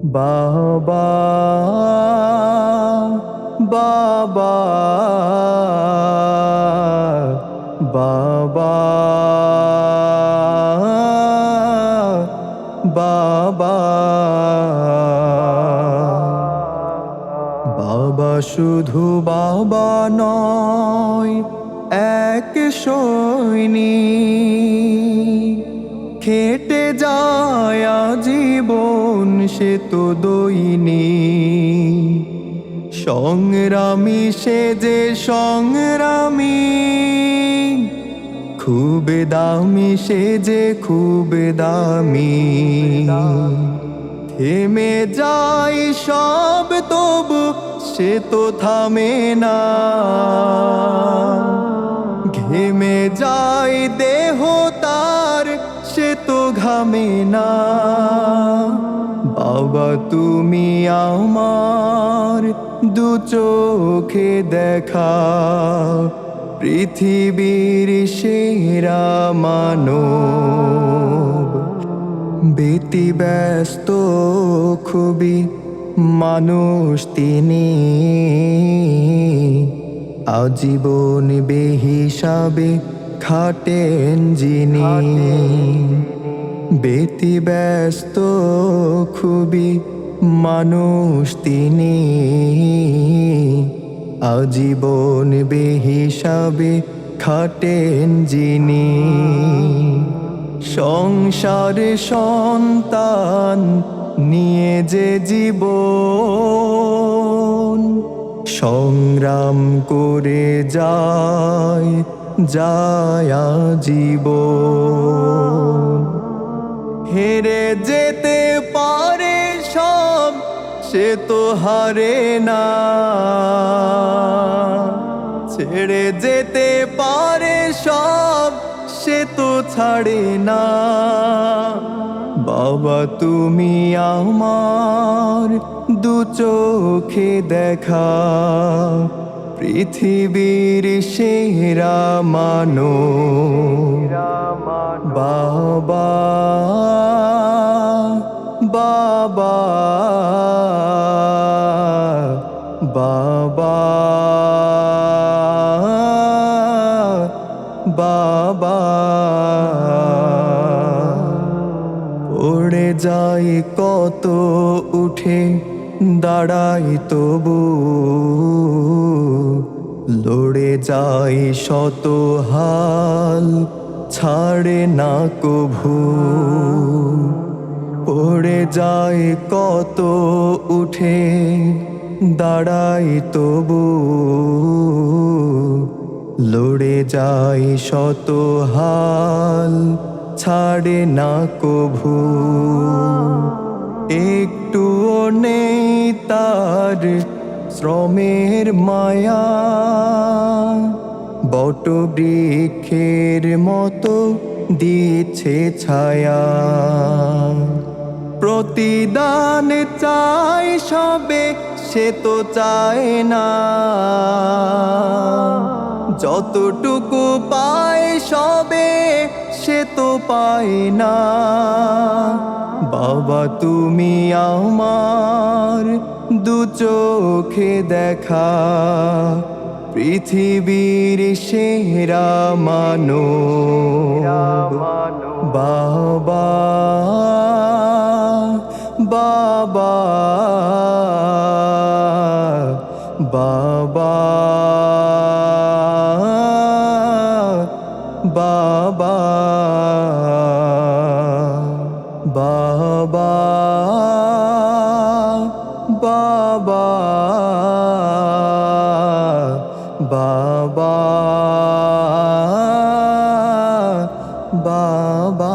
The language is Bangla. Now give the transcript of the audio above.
বাবা বাবা বাবা বাবা বাবা শুধু বাবা নয়, এক সৈনিক, খেটে যায় জীবন সে তো দৈনিক। সংগ্রামী সে যে সংগ্রামী, খুব দামি সে যে খুব দামি। থেমে যায় সব তবু সে তো থামে না, ঘেমে যায় দেহ তার সে তো ঘামে না। বাবা তুমি আমার দু চোখে দেখা, পৃথিবীর সেরা মানব। বেতি ব্যস্ত খুবই মানুষ তিনি, আজীবন বেহিসাবে খাটেন যিনি। বেতি ব্যস্ত খুবই মানুষ তিনি, আজীবন বেহিসাবে খাটেন যিনি। সংসারে সন্তান নিয়ে যে জীবন, সংগ্রাম করে যায় জীবন। হেরে যেতে পারে সব সে তো হারে না, ছেড়ে যেতে পারে সব সে তো ছাড়ে না। বাবা তুমি আমার দু চোখে দেখা, পৃথিবীর সেরা মানব। বাবা বাবা বাবা বাবা। পড়ে যাই কত উঠে দাঁড়াই তবু, লড়ে যাই শত হাল ছাড়ে না কভু। পড়ে যাই কত উঠে দাঁড়াই তবু, লড়ে যাই শত হাল ছাড়ে না কভু। একটুও নেই তার শ্রমের মায়া, বটবৃক্ষের মতো দিচ্ছে ছায়া। প্রতিদান চাই সবে সে তো চায় না, যতটুকু পায় সবে সে তো পায় না। বাবা তুমি আমার দু চোখে দেখা, পৃথিবীর সেরা মানব। বাবা বাবা বাবা বাবা বাবা বাবা বাবা বাবা।